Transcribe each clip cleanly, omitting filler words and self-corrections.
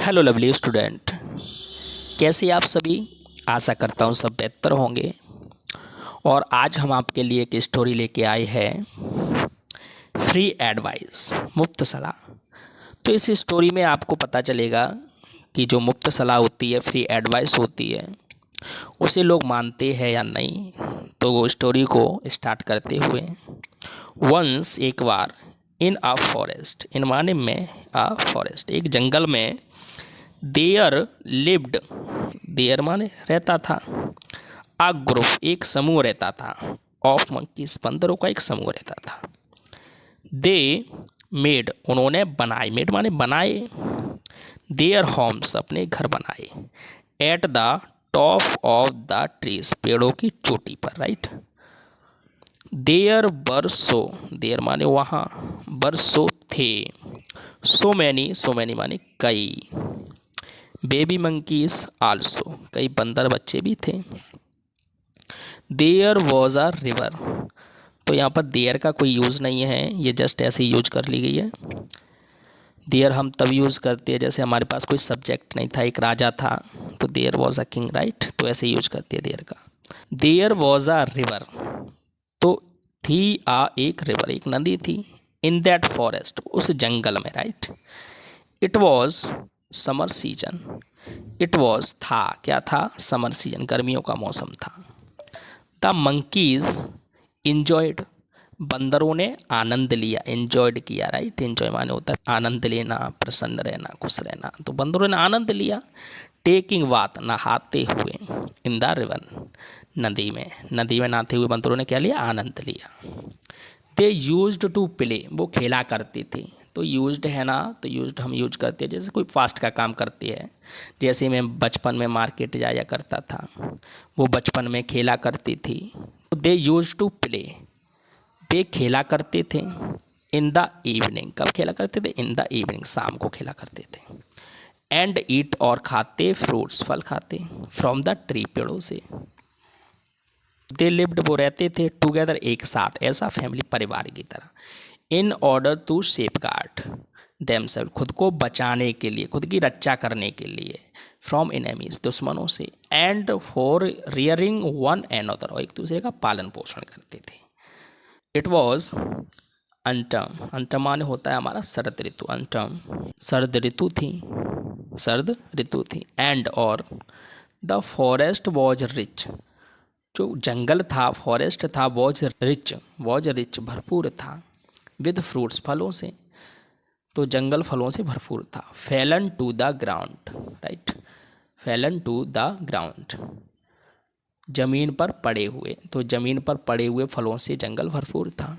Hello lovely student, कैसे आप सभी। आशा करता हूँ सब बेहतर होंगे। और आज हम आपके लिए एक स्टोरी लेके आए हैं, फ्री एडवाइस, मुफ्त सलाह। तो इस स्टोरी में आपको पता चलेगा कि जो मुफ्त सलाह होती है, फ्री एडवाइस होती है, उसे लोग मानते हैं या नहीं। तो वो स्टोरी को स्टार्ट करते हुए, वंस एक बार इन अ फॉरेस्ट, इन माने में अ फॉरेस्ट, एक जंगल में, देयर लिव्ड, देयर माने रहता था, आ ग्रुप एक समूह रहता था, ऑफ मंकीज बंदरों का एक समूह रहता था। दे मेड उन्होंने बनाए, मेड माने बनाए, देयर होम्स अपने घर बनाए, at the top of the trees पेड़ों की चोटी पर, राइट। देयर बरसो, देयर माने वहाँ, बरसो थे, सो मैनी माने कई, बेबी मंकीज आल्सो कई बंदर बच्चे भी थे। देयर वॉज अ रिवर, तो यहाँ पर देयर का कोई यूज़ नहीं है, ये जस्ट ऐसे ही यूज कर ली गई है। देयर हम तब यूज़ करते हैं जैसे हमारे पास कोई सब्जेक्ट नहीं था, एक राजा था, तो there was a king, right, तो ऐसे यूज करते हैं देयर का। देयर वॉज अ रिवर, तो थी एक रिवर, एक नदी थी, इन दैट फॉरेस्ट उस जंगल में, right. It was summer season, it was था, क्या था, समर सीजन, गर्मियों का मौसम था। द मंकीज इंजॉयड, बंदरों ने आनंद लिया, एंजॉयड किया, राइट। एंजॉय माने होता है आनंद लेना, प्रसन्न रहना, खुश रहना, तो बंदरों ने आनंद लिया। टेकिंग बात, नहाते हुए, इन द रिवर, नदी में, नदी में नहाते हुए बंदरों ने क्या लिया, आनंद लिया। दे यूज्ड टू प्ले, वो खेला करते थे। तो यूज्ड है ना, तो यूज्ड हम यूज करते हैं जैसे कोई फास्ट का काम करते हैं। जैसे मैं बचपन में मार्केट जाया करता था, वो बचपन में खेला करती थी। तो दे यूज टू प्ले, वे खेला करते थे। इन द इवनिंग, कब खेला करते थे, इन द इवनिंग, शाम को खेला करते थे। एंड ईट, और खाते, फ्रूट्स, फल खाते, फ्रॉम द ट्री, पेड़ों से। दे लिव्ड, वो रहते थे, टुगेदर, एक साथ, ऐसा फैमिली, परिवार की तरह। In order to safeguard themselves, खुद को बचाने के लिए, खुद की रक्षा करने के लिए, फ्रॉम एनिमीज, दुश्मनों से, and for rearing one another, और एक दूसरे का पालन पोषण करते थे। इट वॉज अंटम, अंटम माने होता है हमारा शरद ऋतु, अंटम शरद ऋतु थी, शरद ऋतु थी। एंड और द फॉरेस्ट वॉज रिच, जो जंगल था, फॉरेस्ट था, वॉज रिच भरपूर था, विद फ्रूट्स, फलों से, तो जंगल फलों से भरपूर था। Fallen to the ground, right, fallen to the ground, जमीन पर पड़े हुए, तो जमीन पर पड़े हुए फलों से जंगल भरपूर था।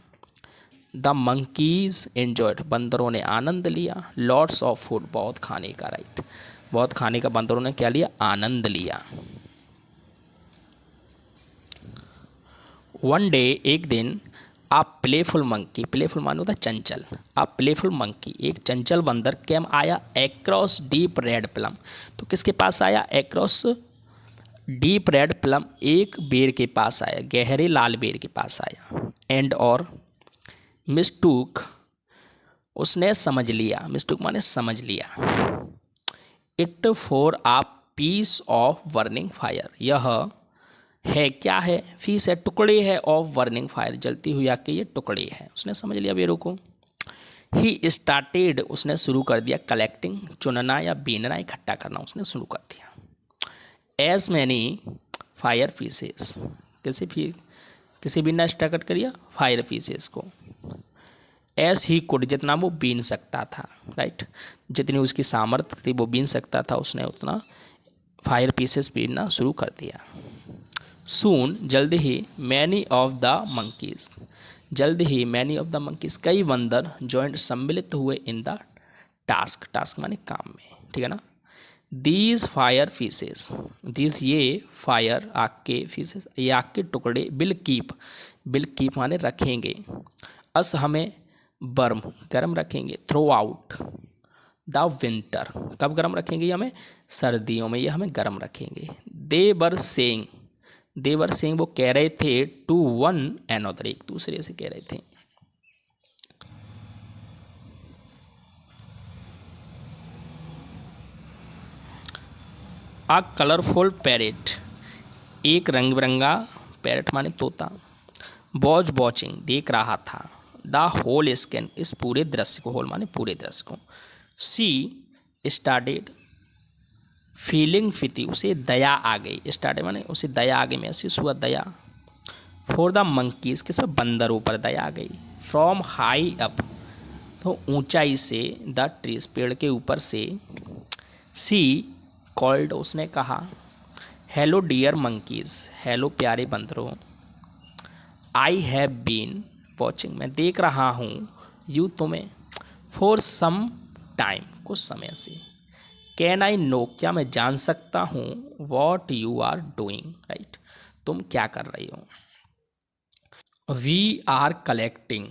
द मंकीज एंजॉयड, बंदरों ने आनंद लिया। लॉट्स ऑफ फूड, बहुत खाने का, राइट, बहुत खाने का, बंदरों ने क्या लिया, आनंद लिया। वन डे, एक दिन, आ प्लेफुल मंकी, प्लेफुल मानो होता चंचल, आ प्लेफुल मंकी, एक चंचल बंदर, कैम आया, एक्रॉस डीप रेड प्लम, तो किसके पास आया, एक्रॉस डीप रेड प्लम, एक बेर के पास आया, गहरे लाल बेर के पास आया। एंड और मिस्टूक, उसने समझ लिया, मिस्टूक माने समझ लिया, it for a piece of burning fire, यह है, क्या है, फीस है, टुकड़े है, ऑफ बर्निंग फायर, जलती हुई आग के ये टुकड़े हैं, उसने समझ लिया बेरों को। ही स्टार्टेड, उसने शुरू कर दिया, कलेक्टिंग, चुनना या बीनना, इकट्ठा करना, उसने शुरू कर दिया। एज मैनी फायर पीसेस, किसी बीनना स्टार्ट करिए फायर पीसेस को। एस ही कुड, जितना वो बीन सकता था, राइट, जितनी उसकी सामर्थ्य थी वो बीन सकता था, उसने उतना फायर पीसेस बीनना शुरू कर दिया। सून, जल्द ही, मैनी ऑफ द मंकीज, जल्द ही, मैनी ऑफ द मंकीज, कई बंदर, जॉइंट, सम्मिलित हुए, इन द टास्क, टास्क माने काम में, ठीक है ना। दीज फायर पीसेस, दीज ये फायर, आग के, पीसेस, ये आग के टुकड़े, विल कीप माने रखेंगे, अस हमें, बर्म गर्म रखेंगे, थ्रो आउट द विंटर, कब गर्म रखेंगे ये हमें, सर्दियों में ये हमें गर्म रखेंगे। देवर सेइंग, वो कह रहे थे, टू वन अनदर, एक दूसरे से कह रहे थे। अ कलरफुल पैरेट, एक रंग बिरंगा पैरेट माने तोता, वॉच वॉचिंग, देख रहा था, द होल स्कैन, इस पूरे दृश्य को, होल माने पूरे दृश्य को, सी स्टार्टेड फीलिंग फिती, उसे दया आ गई, स्टार्टेड माने उसे दया आ गई, महसूस हुआ दया, फॉर द मंकीज, किस पर, बंदरों पर दया आ गई, फ्रॉम हाई अप, तो ऊंचाई से, द ट्रीज, पेड़ के ऊपर से, सी कॉल्ड, उसने कहा, हेलो डियर मंकीज, हेलो प्यारे बंदरों, आई हैव बीन वॉचिंग, मैं देख रहा हूँ, यू तुम्हें, फॉर सम टाइम, कुछ समय से, कैन आई नो, क्या मैं जान सकता हूँ, what you are doing, right, तुम क्या कर रही हो, वी आर कलेक्टिंग,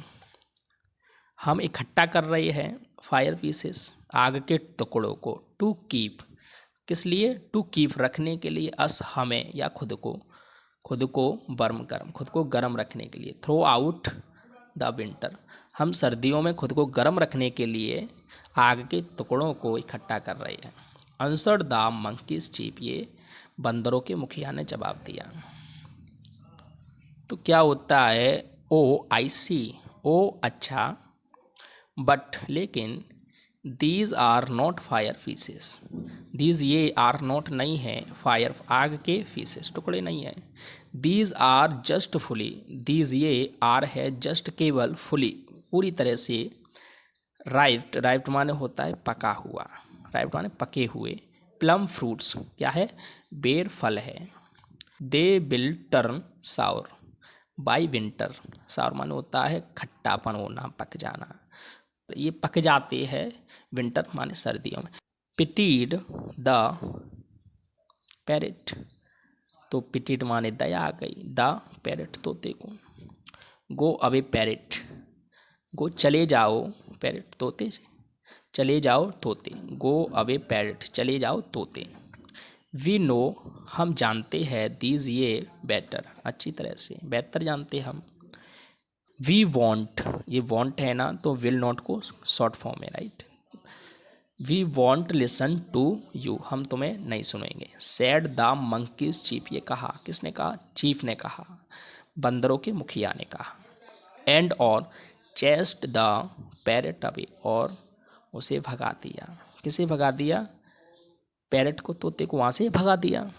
हम इकट्ठा कर रहे हैं, फायर पीसेस, आग के टुकड़ों को, टू कीप, किस लिए, टू कीप, रखने के लिए, अस, हमें, या खुद को वर्म गर्म, खुद को गर्म रखने के लिए, थ्रो आउट द विंटर, हम सर्दियों में खुद को गर्म रखने के लिए आग के टुकड़ों को इकट्ठा कर रहे हैं, आंसर्ड द मंकीज चीफ, ये बंदरों के मुखिया ने जवाब दिया। तो क्या होता है, ओ आई सी, ओ अच्छा, बट लेकिन, these are not fire pieces, these ये आर नॉट नहीं है, फायर आग के पीसेस टुकड़े नहीं है, these are just fully, these ये आर है जस्ट केवल, फुली पूरी तरह से, राइप्ड, राइप्ड माने होता है पका हुआ, राइप्ड माने पके हुए, प्लम फ्रूट्स क्या है, बेर फल है, they will turn साउर by winter, साउर माने होता है खट्टापन होना, पक जाना, ये पक जाते हैं विंटर माने सर्दियों में, पिटीड द पैरेट, तो पिटीड माने दया आ गई, द पैरेट, तोते को, गो अवे पैरेट, गो चले जाओ, पैरेट तोते से, चले जाओ तोते, गो अवे पैरेट, चले जाओ तोते, वी नो, हम जानते हैं, दीज ये बेटर, अच्छी तरह से, बेहतर जानते हम, वी वॉन्ट, ये वॉन्ट है ना, तो विल नॉट को शॉर्ट फॉर्म है, right, we won't listen to you, हम तुम्हें नहीं सुनेंगे, सैड द मंकीज चीफ, ये कहा, किसने कहा, चीफ ने कहा, बंदरों के मुखिया ने कहा, एंड और चेस्ट द पैरेट अवे, और उसे भगा दिया, किसे भगा दिया, पैरेट को, तोते को वहाँ से भगा दिया,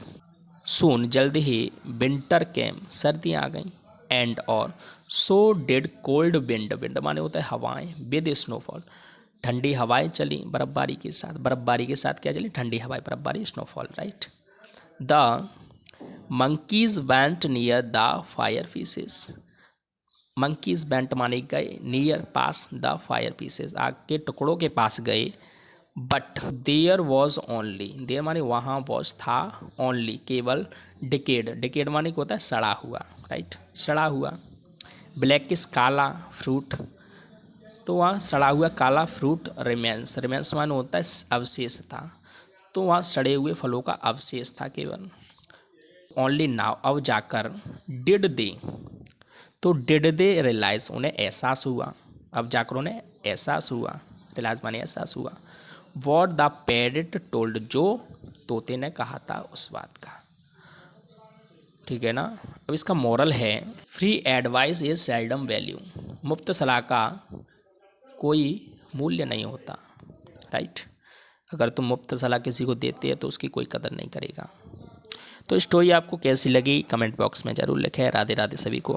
सून, जल्द ही, विंटर केम, सर्दियाँ आ गई, एंड और, so did cold wind, wind माने होता है हवाएं, विद स्नोफॉल, ठंडी हवाएं चली, बर्फबारी के साथ, बर्फबारी के साथ क्या चली, ठंडी हवाएं, बर्फबारी, snowfall, right, the monkeys went near the fire pieces, monkeys went माने गए, नियर पास, द फायर पीसेस, आग के टुकड़ों के पास गए, but there was only, there माने वहाँ, वॉज था, ओनली केवल, डिकेड, डिकेड माने क्या होता है, सड़ा हुआ, राइट, सड़ा हुआ, ब्लैक किस, काला, फ्रूट, तो वहाँ सड़ा हुआ काला फ्रूट, रिमेंस, रिमेंस माने होता है अवशेष था, तो वहाँ सड़े हुए फलों का अवशेष था केवल, ओनली नाउ, अब जाकर, डिड दे, तो डिड दे रियलाइज, उन्हें एहसास हुआ, अब जाकर उन्हें एहसास हुआ, रियलाइज माने एहसास हुआ, वॉट द पैरेट टोल्ड, जो तोते ने कहा था उस बात का, ठीक है ना। अब इसका मोरल है, free advice is seldom value, मुफ्त सलाह का कोई मूल्य नहीं होता, राइट, अगर तुम मुफ्त सलाह किसी को देते हैं तो उसकी कोई कदर नहीं करेगा। तो स्टोरी आपको कैसी लगी कमेंट बॉक्स में ज़रूर लिखें। राधे राधे सभी को।